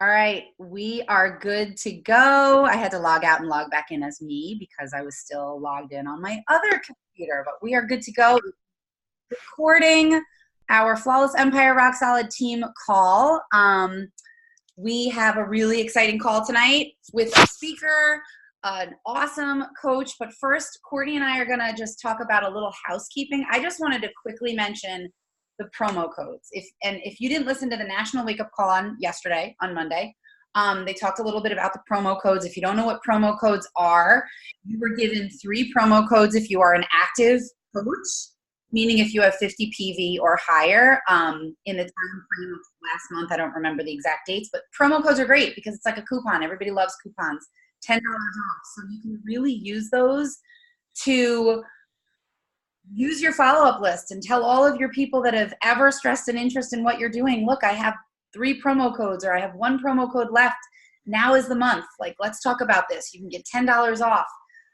All right, we are good to go. I had to log out and log back in as me because I was still logged in on my other computer, but we are good to go. Recording our Flawless Empire Rock Solid team call. We have a really exciting call tonight with a speaker, an awesome coach. But first, Courtney and I are going to just talk about a little housekeeping. I just wanted to quickly mention the promo codes. If you didn't listen to the National Wake Up Call on Monday, they talked a little bit about the promo codes. If you don't know what promo codes are, you were given 3 promo codes if you are an active coach, meaning if you have 50 PV or higher in the time frame of last month. I don't remember the exact dates, but promo codes are great because it's like a coupon. Everybody loves coupons. $10 off. So you can really use those to use your follow-up list and tell all of your people that have ever expressed an interest in what you're doing, look, I have 3 promo codes, or I have 1 promo code left. Now is the month. Like, let's talk about this. You can get $10 off.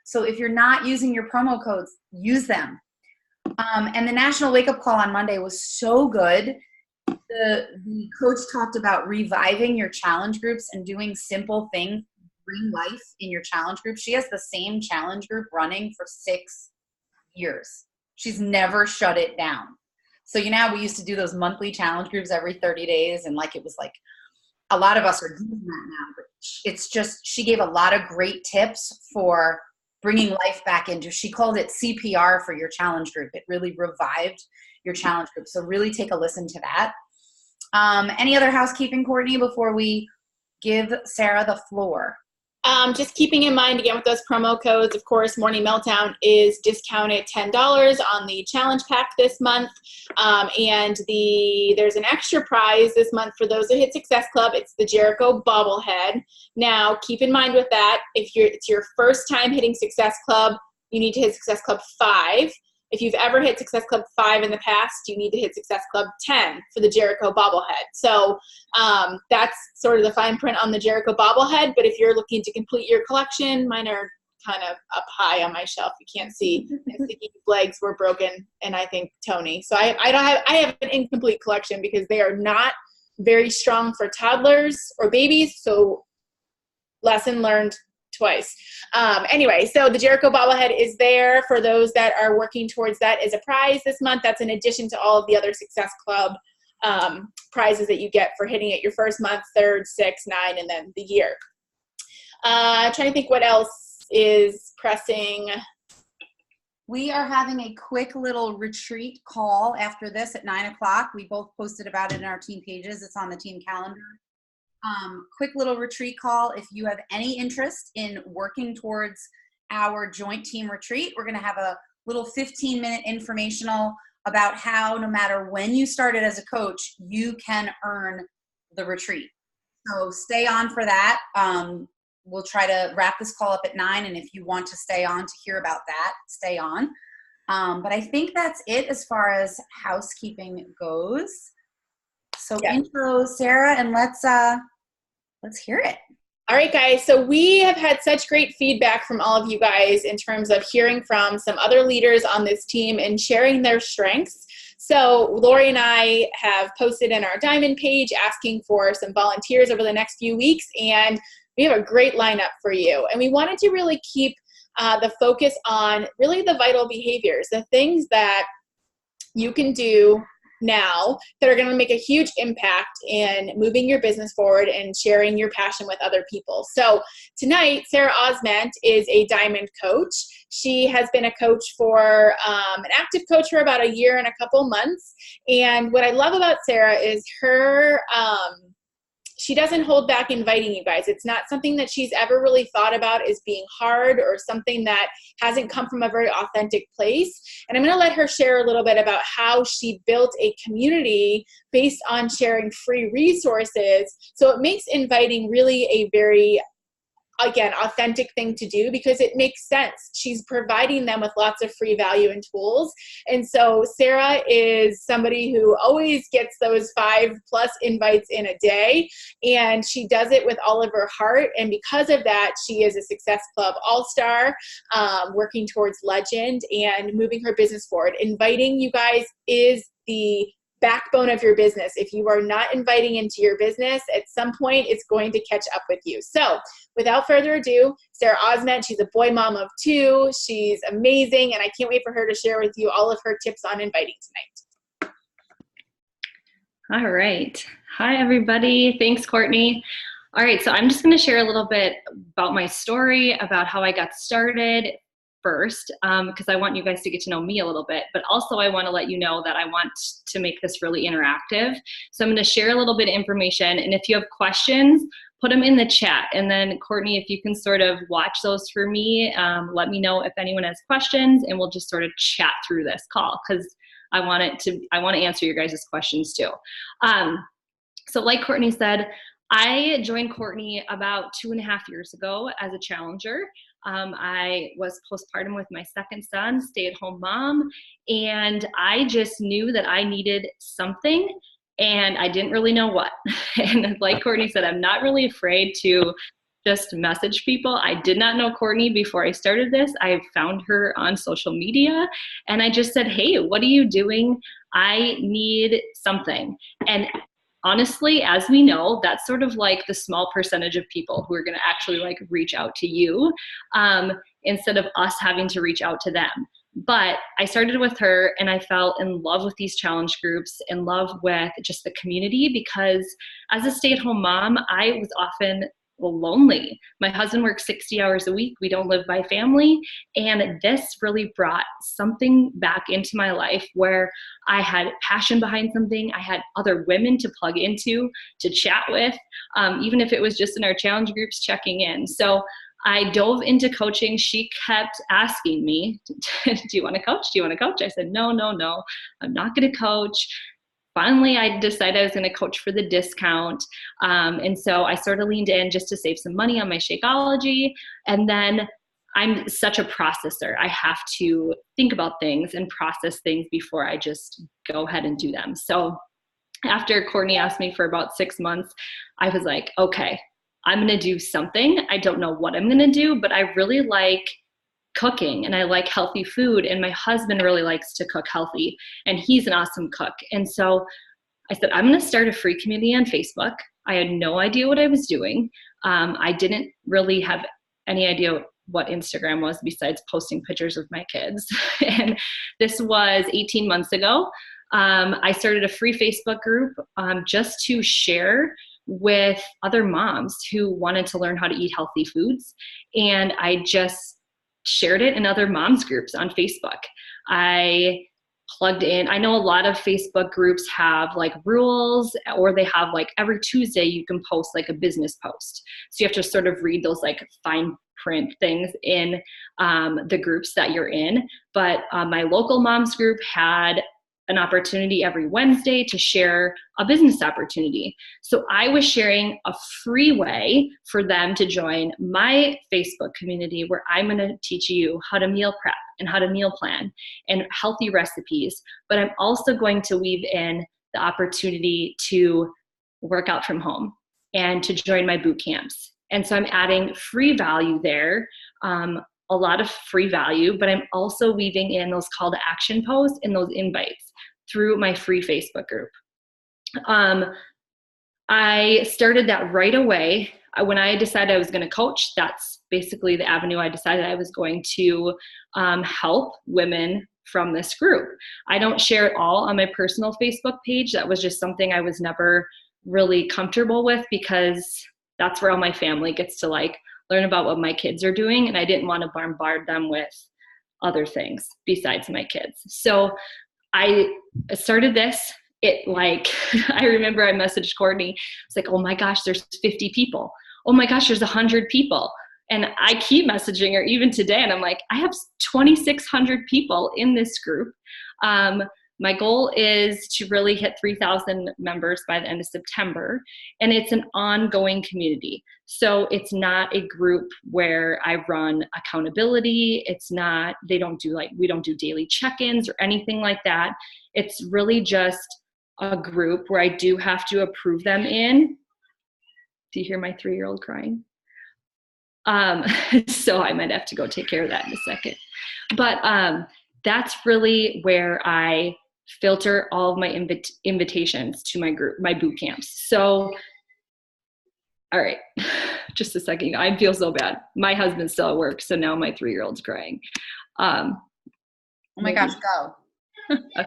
So if you're not using your promo codes, use them. And the National Wake Up Call on Monday was so good. The coach talked about reviving your challenge groups and doing simple things to bring life in your challenge group. She has the same challenge group running for 6 years. She's never shut it down. So, you know, we used to do those monthly challenge groups every 30 days. And like, it was like, a lot of us are doing that now, but it's just, she gave a lot of great tips for bringing life back into, she called it CPR for your challenge group. It really revived your challenge group. So really take a listen to that. Any other housekeeping, Courtney, before we give Sara the floor? Just keeping in mind, again, with those promo codes, of course, Morning Meltdown is discounted $10 on the challenge pack this month. And there's an extra prize this month for those that hit Success Club. It's the Jericho bobblehead. Now, keep in mind with that, if it's your first time hitting Success Club, you need to hit Success Club 5. If you've ever hit Success Club 5 in the past, you need to hit Success Club 10 for the Jericho bobblehead. So that's sort of the fine print on the Jericho bobblehead. But if you're looking to complete your collection, mine are kind of up high on my shelf. You can't see. Sticky legs were broken, and I think Tony. So I have an incomplete collection because they are not very strong for toddlers or babies. So lesson learned twice. Anyway, so the Jericho bobblehead is there for those that are working towards that as a prize this month. That's in addition to all of the other Success Club prizes that you get for hitting it your first month, 3rd, 6th, 9, and then the year. Trying to think what else is pressing. We are having a quick little retreat call after this at 9 o'clock. We both posted about it in our team pages. It's on the team calendar. Quick little retreat call. If you have any interest in working towards our joint team retreat, we're going to have a little 15-minute informational about how, no matter when you started as a coach, you can earn the retreat. So stay on for that. We'll try to wrap this call up at 9, and if you want to stay on to hear about that, stay on. But I think that's it as far as housekeeping goes. So yeah. Intro, Sara, and let's hear it. All right, guys. So we have had such great feedback from all of you guys in terms of hearing from some other leaders on this team and sharing their strengths. So Lori and I have posted in our Diamond page asking for some volunteers over the next few weeks, and we have a great lineup for you. And we wanted to really keep the focus on really the vital behaviors, the things that you can do now that are going to make a huge impact in moving your business forward and sharing your passion with other people. So tonight, Sara Osment is a Diamond coach. She has been a coach for, an active coach for about a year and a couple months. And what I love about Sara is her, she doesn't hold back inviting you guys. It's not something that she's ever really thought about as being hard or something that hasn't come from a very authentic place. And I'm going to let her share a little bit about how she built a community based on sharing free resources. So it makes inviting really a very, again, authentic thing to do because it makes sense. She's providing them with lots of free value and tools. And so Sara is somebody who always gets those 5+ invites in a day, and she does it with all of her heart. And because of that, she is a Success Club All-Star, working towards legend and moving her business forward. Inviting you guys is the backbone of your business. If you are not inviting into your business, at some point it's going to catch up with you. So without further ado, Sara Osment, she's a boy mom of 2. She's amazing, and I can't wait for her to share with you all of her tips on inviting tonight. All right. Hi, everybody. Thanks, Courtney. All right, so I'm just going to share a little bit about my story, about how I got started first, because I want you guys to get to know me a little bit, but also I want to let you know that I want to make this really interactive. So I'm going to share a little bit of information, and if you have questions, put them in the chat. And then Courtney, if you can sort of watch those for me, let me know if anyone has questions, and we'll just sort of chat through this call, because I want to answer your guys' questions too. So like Courtney said, I joined Courtney about 2.5 years ago as a challenger. I was postpartum with my second son, stay-at-home mom, and I just knew that I needed something, and I didn't really know what. And like Courtney said, I'm not really afraid to just message people. I did not know Courtney before I started this. I found her on social media, and I just said, hey, what are you doing? I need something. And honestly, as we know, that's sort of like the small percentage of people who are going to actually like reach out to you, instead of us having to reach out to them. But I started with her, and I fell in love with these challenge groups, in love with just the community, because as a stay-at-home mom, I was often lonely. My husband works 60 hours a week. We don't live by family. And this really brought something back into my life where I had passion behind something. I had other women to plug into, to chat with, even if it was just in our challenge groups checking in. So I dove into coaching. She kept asking me, do you want to coach? Do you want to coach? I said, no, I'm not going to coach. Finally, I decided I was going to coach for the discount. And so I sort of leaned in just to save some money on my Shakeology. And then I'm such a processor. I have to think about things and process things before I just go ahead and do them. So after Courtney asked me for about 6 months, I was like, okay, I'm going to do something. I don't know what I'm going to do, but I really like cooking, and I like healthy food, and my husband really likes to cook healthy, and he's an awesome cook. And so I said, I'm going to start a free community on Facebook. I had no idea what I was doing. I didn't really have any idea what Instagram was besides posting pictures of my kids. And this was 18 months ago. I started a free Facebook group just to share with other moms who wanted to learn how to eat healthy foods. And I just shared it in other moms groups on Facebook. I plugged in. I know a lot of Facebook groups have like rules, or they have like every Tuesday you can post like a business post. So you have to sort of read those like fine print things in the groups that you're in. But my local moms group had an opportunity every Wednesday to share a business opportunity. So I was sharing a free way for them to join my Facebook community, where I'm going to teach you how to meal prep and how to meal plan and healthy recipes. But I'm also going to weave in the opportunity to work out from home and to join my boot camps. And so I'm adding free value there, a lot of free value, but I'm also weaving in those call to action posts and those invites through my free Facebook group. I started that right away. When I decided I was going to coach, that's basically the avenue I decided I was going to help women from this group. I don't share it all on my personal Facebook page. That was just something I was never really comfortable with, because that's where all my family gets to like learn about what my kids are doing, and I didn't want to bombard them with other things besides my kids. So I started this. It like, I remember I messaged Courtney. It's like, oh my gosh, there's 50 people. Oh my gosh, there's 100 people. And I keep messaging her even today, and I'm like, I have 2,600 people in this group. My goal is to really hit 3,000 members by the end of September, and it's an ongoing community. So it's not a group where I run accountability. It's not, we don't do daily check-ins or anything like that. It's really just a group where I do have to approve them in. Do you hear my 3-year-old crying? So I might have to go take care of that in a second. But that's really where I filter all of my invitations to my group, my boot camps. So, all right, just a second. I feel so bad. My husband's still at work, so now my 3-year-old's crying. Oh my gosh, go.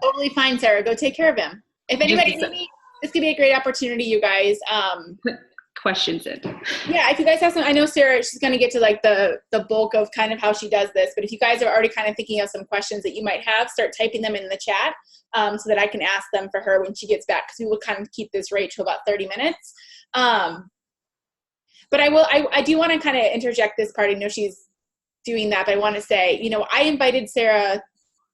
Totally fine, Sarah. Go take care of him. If anybody, maybe this could be a great opportunity, you guys. Put questions in. Yeah, if you guys have some, I know Sarah, she's going to get to like the bulk of kind of how she does this, but if you guys are already kind of thinking of some questions that you might have, start typing them in the chat so that I can ask them for her when she gets back, because we will kind of keep this rate to about 30 minutes. But I do want to kind of interject this part. I know she's doing that, but I want to say, I invited Sarah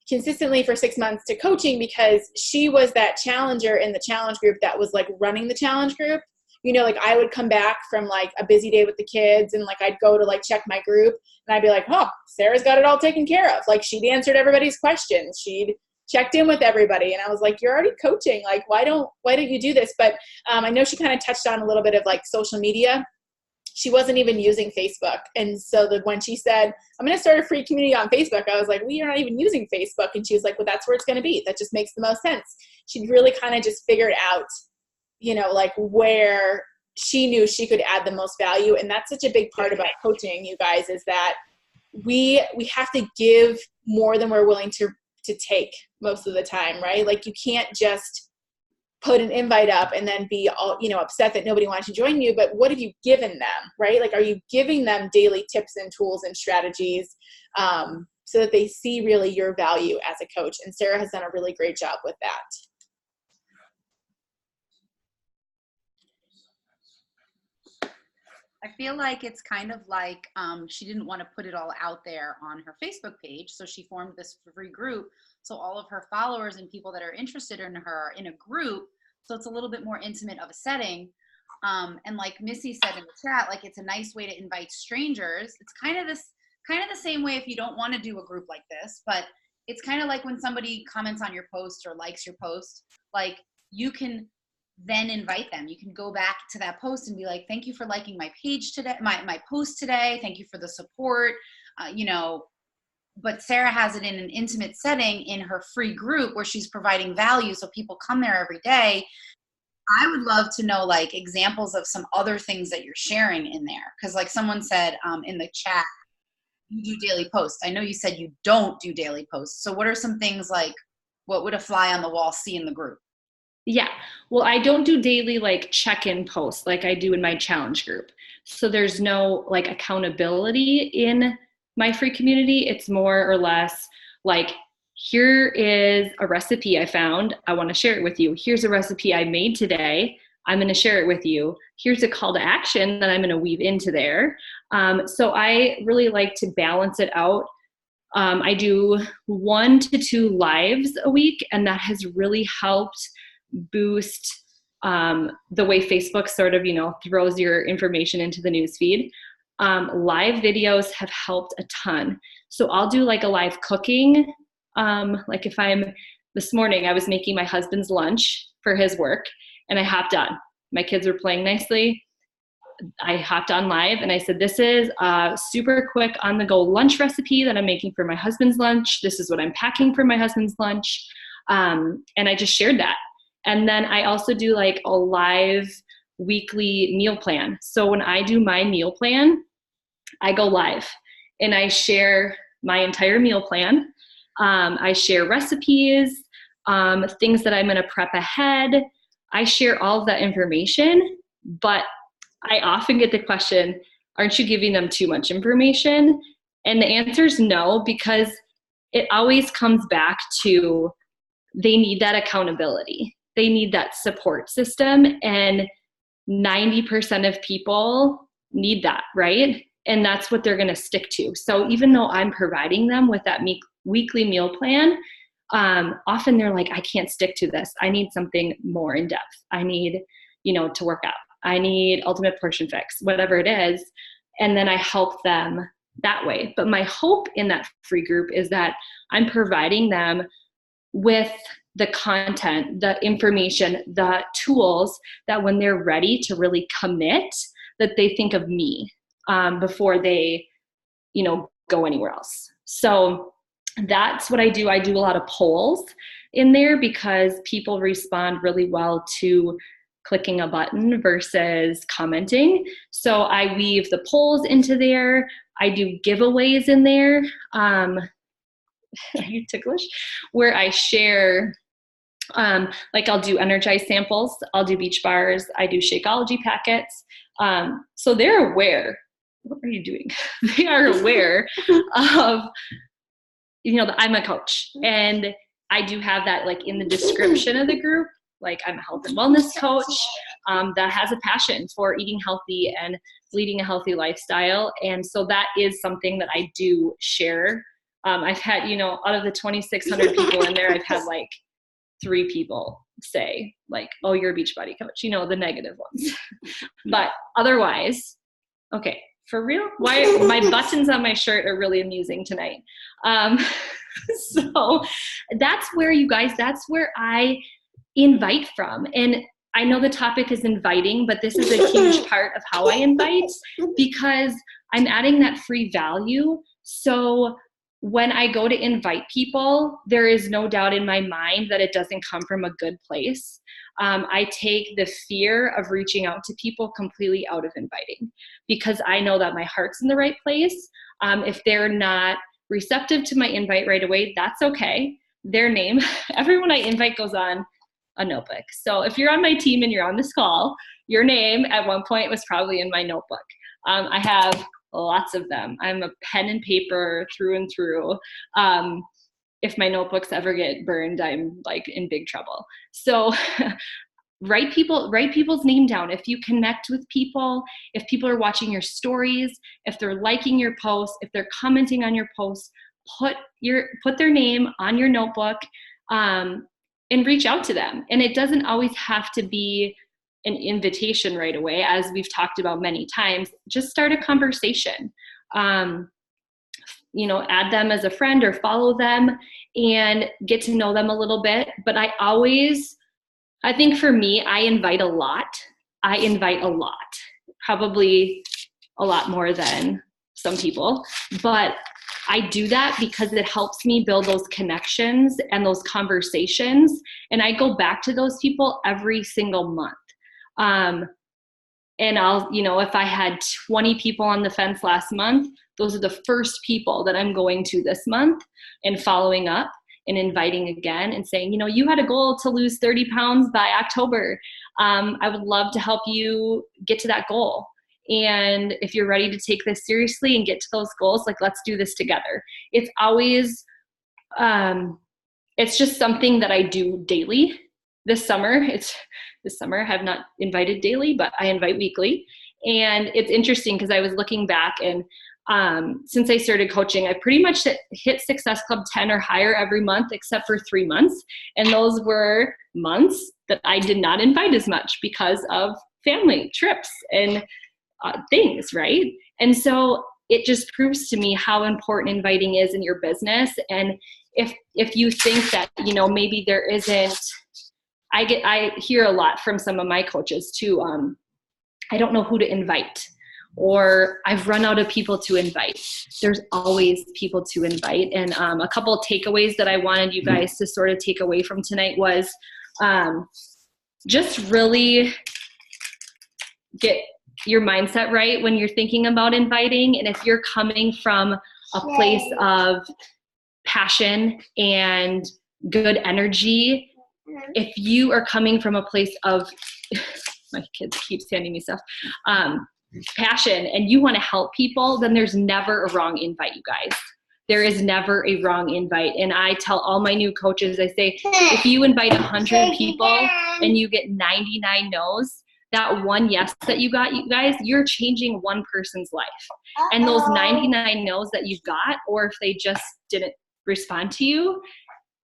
consistently for 6 months to coaching because she was that challenger in the challenge group that was like running the challenge group. Like I would come back from like a busy day with the kids and like I'd go to like check my group and I'd be like, oh, Sarah's got it all taken care of. Like she'd answered everybody's questions. She'd checked in with everybody. And I was like, you're already coaching. Like, why don't you do this? But I know she kind of touched on a little bit of like social media. She wasn't even using Facebook. And so when she said, I'm going to start a free community on Facebook, I was like, well, you're not even using Facebook. And she was like, well, that's where it's going to be. That just makes the most sense. She'd really kind of just figured out, like where she knew she could add the most value. And that's such a big part about coaching, you guys, is that we have to give more than we're willing to take most of the time, right? Like you can't just put an invite up and then be all, upset that nobody wants to join you, but what have you given them, right? Like, are you giving them daily tips and tools and strategies so that they see really your value as a coach? And Sarah has done a really great job with that. I feel like it's kind of like she didn't want to put it all out there on her Facebook page. So she formed this free group. So all of her followers and people that are interested in her are in a group. So it's a little bit more intimate of a setting. And like Missy said in the chat, like it's a nice way to invite strangers. It's kind of the same way if you don't want to do a group like this, but it's kind of like when somebody comments on your post or likes your post, like you can then invite them. You can go back to that post and be like, thank you for liking my page today, my post today. Thank you for the support, but Sarah has it in an intimate setting in her free group where she's providing value. So people come there every day. I would love to know like examples of some other things that you're sharing in there. Cause like someone said in the chat, you do daily posts. I know you said you don't do daily posts. So what are some things like, what would a fly on the wall see in the group? Yeah. Well, I don't do daily like check-in posts like I do in my challenge group. So there's no like accountability in my free community. It's more or less like, here is a recipe I found. I want to share it with you. Here's a recipe I made today. I'm going to share it with you. Here's a call to action that I'm going to weave into there. So I really like to balance it out. I do 1 to 2 lives a week, and that has really helped boost the way Facebook sort of, throws your information into the newsfeed. Live videos have helped a ton. So I'll do like a live cooking. Like if this morning I was making my husband's lunch for his work and I hopped on. My kids were playing nicely. I hopped on live and I said, this is a super quick on the go lunch recipe that I'm making for my husband's lunch. This is what I'm packing for my husband's lunch. And I just shared that. And then I also do like a live weekly meal plan. So when I do my meal plan, I go live and I share my entire meal plan. I share recipes, things that I'm going to prep ahead. I share all of that information, but I often get the question, aren't you giving them too much information? And the answer is no, because it always comes back to they need that accountability. They need that support system, and 90% of people need that, right? And that's what they're going to stick to. So even though I'm providing them with that weekly meal plan, often they're like, I can't stick to this. I need something more in depth. I need, to work out. I need ultimate portion fix, whatever it is. And then I help them that way. But my hope in that free group is that I'm providing them with the content, the information, the tools that when they're ready to really commit, that they think of me before they, go anywhere else. So that's what I do. I do a lot of polls. in there because people respond really well to clicking a button versus commenting. So I weave the polls into there. I do giveaways in there. Are you ticklish? Where I share, like I'll do energized samples, I'll do beach bars, I do Shakeology packets. So they're aware. What are you doing? They are aware of, that I'm a coach, and I do have that like in the description of the group, like I'm a health and wellness coach that has a passion for eating healthy and leading a healthy lifestyle. And so that is something that I do share. I've had, out of the 2,600 people in there, I've had like 3 people say like, oh, you're a Beachbody coach, the negative ones. But otherwise, okay, for real, why my buttons on my shirt are really amusing tonight. So that's where that's where I invite from. And I know the topic is inviting, but this is a huge part of how I invite, because I'm adding that free value. So when I go to invite people, there is no doubt in my mind that it doesn't come from a good place. I take the fear of reaching out to people completely out of inviting, because I know that my heart's in the right place. If they're not receptive to my invite right away, that's okay. Their name, everyone I invite goes on a notebook. So if you're on my team and you're on this call, your name at one point was probably in my notebook. I have lots of them. I'm a pen and paper through and through. If my notebooks ever get burned, I'm like in big trouble. So write people's name down. If you connect with people, if people are watching your stories, if they're liking your posts, if they're commenting on your posts, put their name on your notebook, and reach out to them. And it doesn't always have to be an invitation right away, as we've talked about many times. Just start a conversation. Add them as a friend or follow them and get to know them a little bit. But I think for me, I invite a lot. Probably a lot more than some people. But I do that because it helps me build those connections and those conversations. And I go back to those people every single month. And I'll, if I had 20 people on the fence last month, those are the first people that I'm going to this month and following up and inviting again and saying, you had a goal to lose 30 pounds by October. I would love to help you get to that goal. And if you're ready to take this seriously and get to those goals, like, let's do this together. It's always, it's just something that I do daily. This summer I have not invited daily, but I invite weekly. And it's interesting because I was looking back, and since I started coaching, I pretty much hit Success Club 10 or higher every month except for 3 months. And those were months that I did not invite as much because of family trips and things, right? And so it just proves to me how important inviting is in your business. And if you think that, maybe there isn't, I hear a lot from some of my coaches too, I don't know who to invite, or I've run out of people to invite. There's always people to invite. And a couple of takeaways that I wanted you guys to sort of take away from tonight was just really get your mindset right when you're thinking about inviting. And if you're coming from a place of passion and good energy, if you are coming from a place of, my kids keep sending me stuff, passion, and you want to help people, then there's never a wrong invite, you guys. There is never a wrong invite. And I tell all my new coaches, I say, if you invite 100 people and you get 99 no's, that one yes that you got, you guys, you're changing one person's life. And those 99 no's that you've got, or if they just didn't respond to you,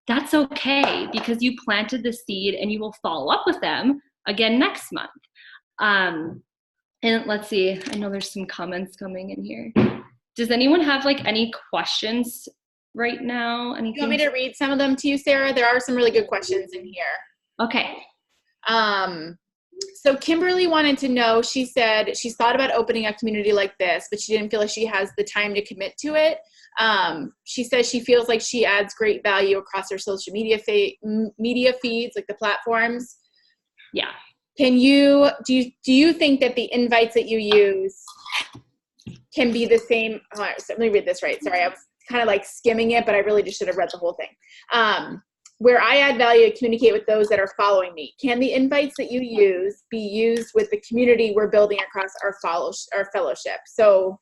that's okay, because you planted the seed and you will follow up with them again next month. And let's see, I know there's some comments coming in here. Does anyone have like any questions right now? Anything? You want me to read some of them to you, Sarah? There are some really good questions in here. Okay. So Kimberly wanted to know, she said she's thought about opening a community like this, but she didn't feel like she has the time to commit to it. She says she feels like she adds great value across her social media feeds, like the platforms. Yeah. Do you think that the invites that you use can be the same? Oh, let me read this right. Sorry, I was kind of like skimming it, but I really just should have read the whole thing. Where I add value to communicate with those that are following me. Can the invites that you use be used with the community we're building across our fellowship? So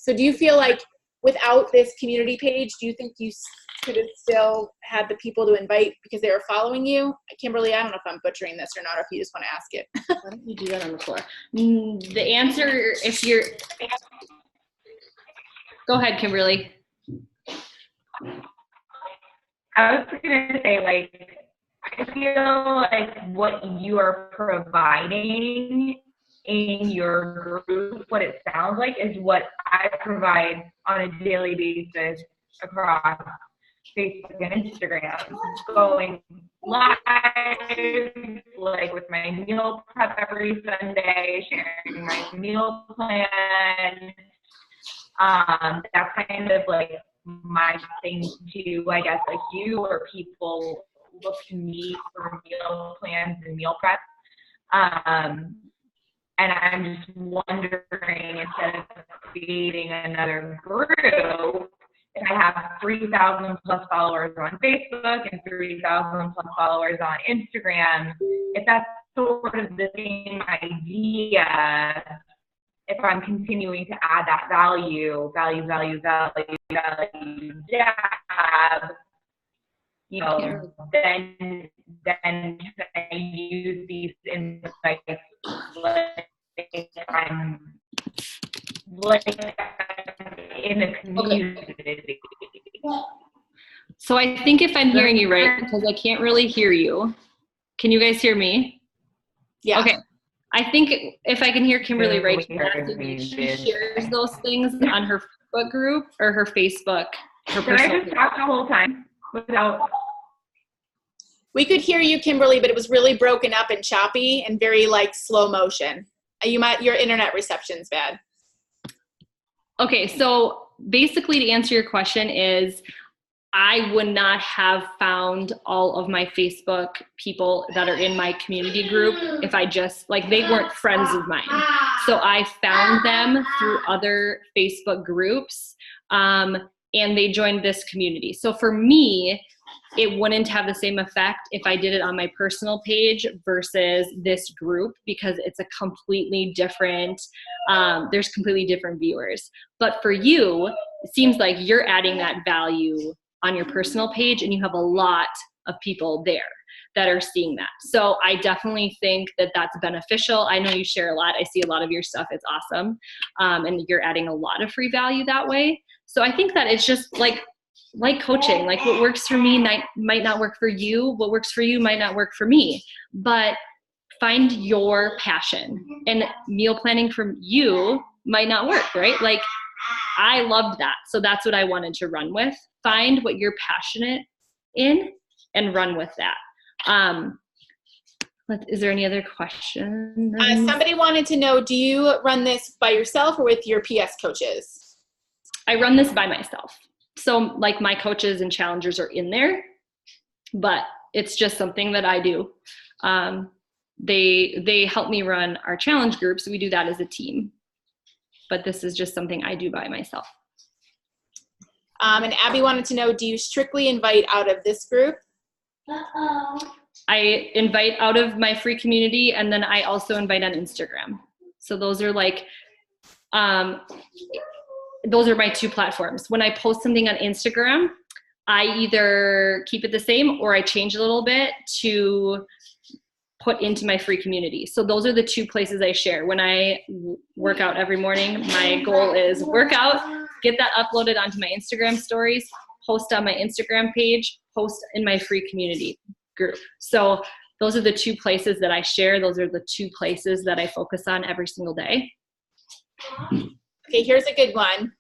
do you feel like without this community page, do you think you could have still had the people to invite because they were following you? Kimberly, I don't know if I'm butchering this or not, or if you just want to ask it. Why don't you do that on the floor? The answer, go ahead, Kimberly. I was going to say, like, I feel like what you are providing in your group, what it sounds like, is what I provide on a daily basis across Facebook and Instagram. Going live, like with my meal prep every Sunday, sharing my meal plan. That's kind of like my thing too, I guess, like you or people look to me for meal plans and meal prep. And I'm just wondering, instead of creating another group, if I have 3,000 plus followers on Facebook and 3,000 plus followers on Instagram, if that's sort of the same idea, if I'm continuing to add that value, jab, you know, then can I use these insights like I'm in a community. Okay. So I think if I'm hearing you right, because I can't really hear you. Can you guys hear me? Yeah. Okay. I think if I can hear Kimberly right, she shares those things on her Facebook group or her Facebook. Did I just talk the whole time without? We could hear you, Kimberly, but it was really broken up and choppy and very like slow motion. Your internet reception's bad. Okay, so basically to answer your question is, I would not have found all of my Facebook people that are in my community group if I just, like, they weren't friends of mine. So I found them through other Facebook groups, and they joined this community. So for me, it wouldn't have the same effect if I did it on my personal page versus this group, because it's a completely different, there's completely different viewers. But for you, it seems like you're adding that value on your personal page, and you have a lot of people there that are seeing that. So I definitely think that that's beneficial. I know you share a lot. I see a lot of your stuff. It's awesome. And you're adding a lot of free value that way. So I think that it's just like coaching, like what works for me might not work for you. What works for you might not work for me, but find your passion, and meal planning from you might not work, right? Like, I loved that. So that's what I wanted to run with. Find what you're passionate in and run with that. Is there any other questions? Somebody wanted to know, do you run this by yourself or with your PS coaches? I run this by myself. So like my coaches and challengers are in there, but it's just something that I do. They help me run our challenge groups. We do that as a team. But this is just something I do by myself. And Abby wanted to know, do you strictly invite out of this group? I invite out of my free community, and then I also invite on Instagram. So those are like, those are my two platforms. When I post something on Instagram, I either keep it the same or I change a little bit to put into my free community. So those are the two places I share. When I work out every morning, my goal is work out, get that uploaded onto my Instagram stories, post on my Instagram page, post in my free community group. So those are the two places that I share. Those are the two places that I focus on every single day. Okay, here's a good one.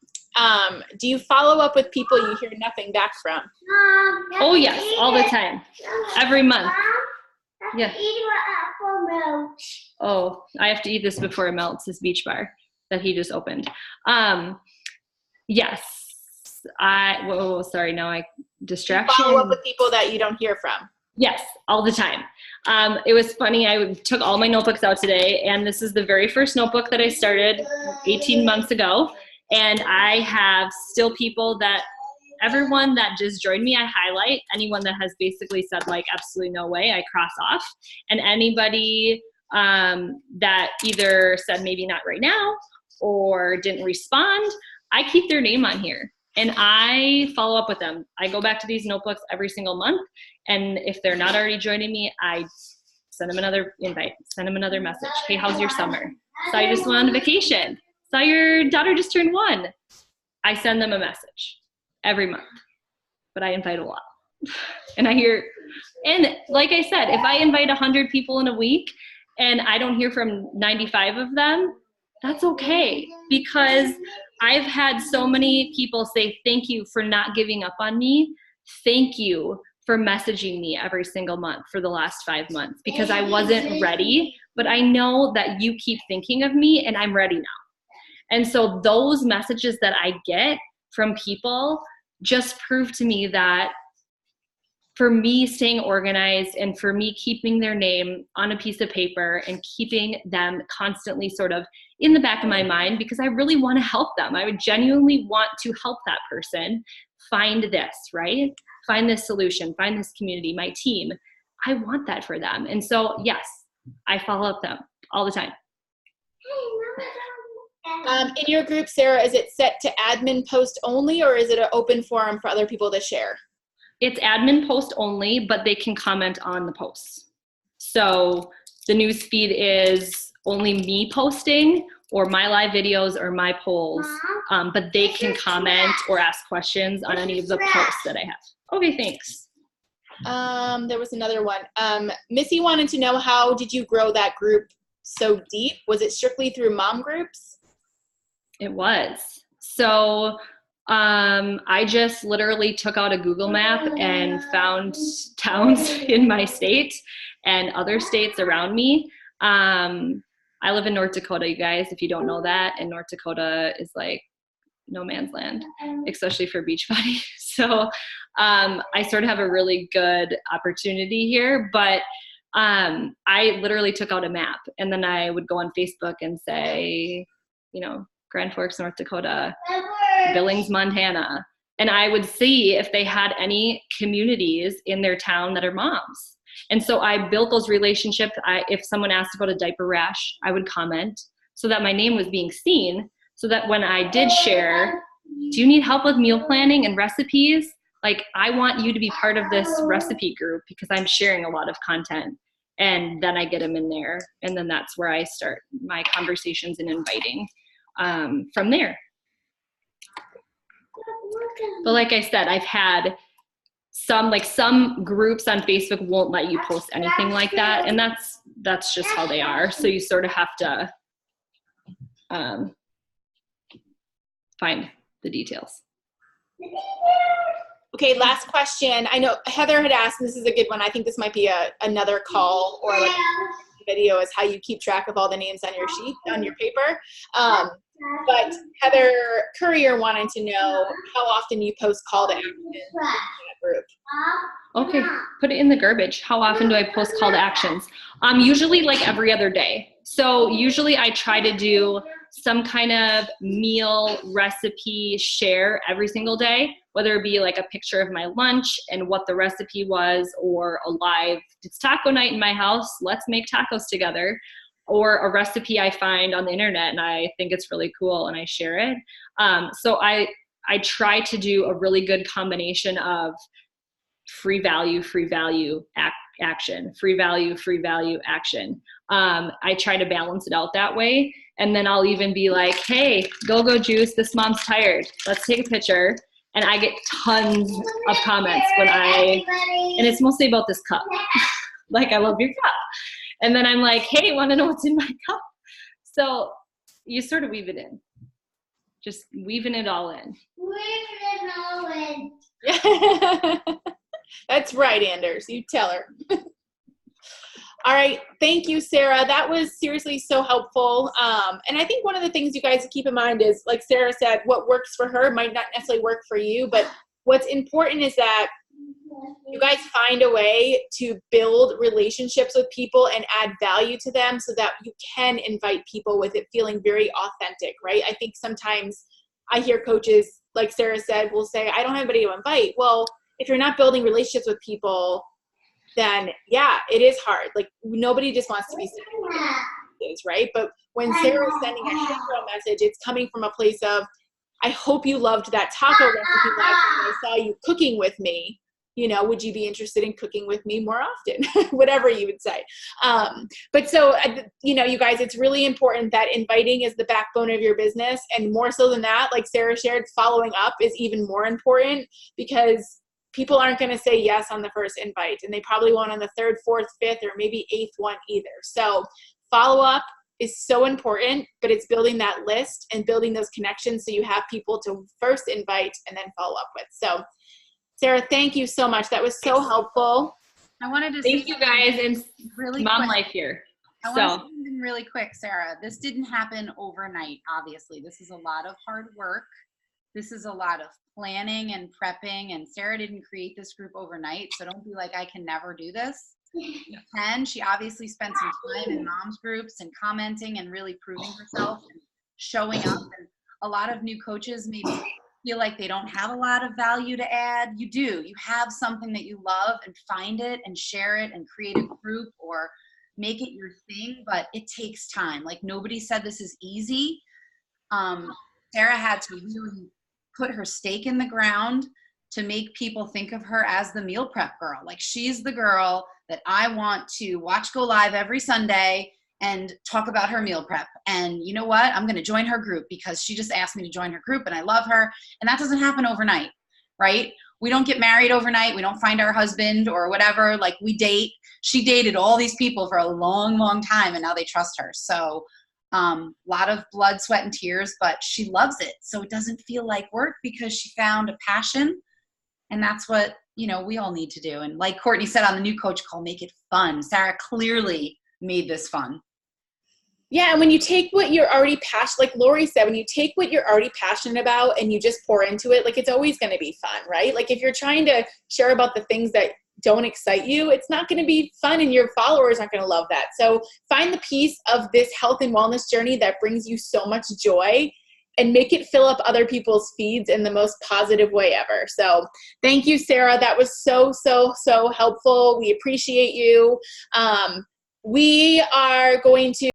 Do you follow up with people you hear nothing back from? Oh yes, all the time, every month. Yeah. Eating my apple milk. Oh, I have to eat this before it melts, this beach bar that he just opened. Yes. Sorry, now distraction. Follow up with people that you don't hear from. Yes, all the time. It was funny. I took all my notebooks out today, and this is the very first notebook that I started 18 months ago. And I have still people that, everyone that just joined me, I highlight. Anyone that has basically said like, absolutely no way, I cross off. And anybody that either said maybe not right now or didn't respond, I keep their name on here. And I follow up with them. I go back to these notebooks every single month. And if they're not already joining me, I send them another invite, send them another message. Hey, how's your summer? Saw you just went on vacation. Saw your daughter just turned 1. I send them a message every month, but I invite a lot. And like I said, if I invite 100 people in a week and I don't hear from 95 of them, that's okay, because I've had so many people say, thank you for not giving up on me. Thank you for messaging me every single month for the last 5 months, because I wasn't ready, but I know that you keep thinking of me and I'm ready now. And so those messages that I get from people just prove to me that for me staying organized and for me keeping their name on a piece of paper and keeping them constantly sort of in the back of my mind, because I really want to help them. I would genuinely want to help that person find this, right? Find this solution, find this community, my team. I want that for them. And so, yes, I follow up them all the time. In your group, Sarah, is it set to admin post only, or is it an open forum for other people to share? It's admin post only, but they can comment on the posts. So the news feed is only me posting or my live videos or my polls, but they can comment or ask questions on any of the posts that I have. Okay, thanks. There was another one. Missy wanted to know, how did you grow that group so deep? Was it strictly through mom groups? It was. So I just literally took out a Google map and found towns in my state and other states around me. I live in North Dakota, you guys, if you don't know that. And North Dakota is like no man's land, especially for Beachbody. So I sort of have a really good opportunity here, but I literally took out a map and then I would go on Facebook and say, Grand Forks, North Dakota, Billings, Montana. And I would see if they had any communities in their town that are moms. And so I built those relationships. If someone asked about a diaper rash, I would comment so that my name was being seen, so that when I did share, do you need help with meal planning and recipes? Like, I want you to be part of this recipe group because I'm sharing a lot of content. And then I get them in there. And then that's where I start my conversations and inviting from there. But like I said, I've had some groups on Facebook won't let you post anything like that. And that's just how they are. So you sort of have to find the details. Okay, last question. I know Heather had asked, and this is a good one. I think this might be another call or like video, is how you keep track of all the names on your sheet, on your paper. But Heather Courier wanted to know how often you post call to action in that group. Okay, put it in the garbage. How often do I post call to actions? Usually like every other day. So usually I try to do some kind of meal recipe share every single day, whether it be like a picture of my lunch and what the recipe was, or a live, it's taco night in my house, let's make tacos together, or a recipe I find on the internet and I think it's really cool and I share it. So I try to do a really good combination of free value, action, free value, action. I try to balance it out that way. And then I'll even be like, hey, go juice, this mom's tired. Let's take a picture. And I get tons of comments and it's mostly about this cup. Like, I love your cup. And then I'm like, hey, want to know what's in my cup? So you sort of weave it in. Just weaving it all in. That's right, Anders. You tell her. All right. Thank you, Sara. That was seriously so helpful. And I think one of the things you guys to keep in mind is, like Sara said, what works for her might not necessarily work for you. But what's important is that you guys find a way to build relationships with people and add value to them so that you can invite people with it feeling very authentic, right? I think sometimes I hear coaches, like Sara said, will say, I don't have anybody to invite. Well, if you're not building relationships with people, then yeah, it is hard. Like nobody just wants to be sending messages, right? But when Sara's sending a hero message, it's coming from a place of, I hope you loved that taco recipe last time I saw you cooking with me. You know, would you be interested in cooking with me more often? Whatever you would say. But so, you know, you guys, it's really important that inviting is the backbone of your business. And more so than that, like Sara shared, following up is even more important, because people aren't going to say yes on the first invite, and they probably won't on the third, fourth, fifth, or maybe eighth one either. So follow up is so important, but it's building that list and building those connections so you have people to first invite and then follow up with. So Sara, thank you so much. That was so helpful. I wanted to Thank you guys, and really mom quick. life here. I want to say something really quick, Sara. This didn't happen overnight, obviously. This is a lot of hard work. This is a lot of planning and prepping, and Sara didn't create this group overnight, so don't be like, I can never do this. You can. She obviously spent some time in moms groups and commenting and really proving herself and showing up. And a lot of new coaches maybe feel like they don't have a lot of value to add. You do. You have something that you love, and find it and share it and create a group or make it your thing, but it takes time. Like nobody said this is easy. Sara had to really put her stake in the ground to make people think of her as the meal prep girl. Like she's the girl that I want to watch go live every Sunday and talk about her meal prep. And you know what? I'm going to join her group because she just asked me to join her group and I love her. And that doesn't happen overnight, right? We don't get married overnight. We don't find our husband or whatever. Like we date. She dated all these people for a long, long time, and now they trust her. So a lot of blood, sweat, and tears, but she loves it. So it doesn't feel like work because she found a passion. And that's what, you know, we all need to do. And like Courtney said on the new coach call, make it fun. Sara clearly made this fun. Yeah, and when you take what you're already passionate, like Lori said, when you take what you're already passionate about and you just pour into it, like it's always going to be fun, right? Like if you're trying to share about the things that don't excite you, it's not going to be fun, and your followers aren't going to love that. So find the piece of this health and wellness journey that brings you so much joy and make it fill up other people's feeds in the most positive way ever. So thank you, Sara. That was so, so, so helpful. We appreciate you. We are going to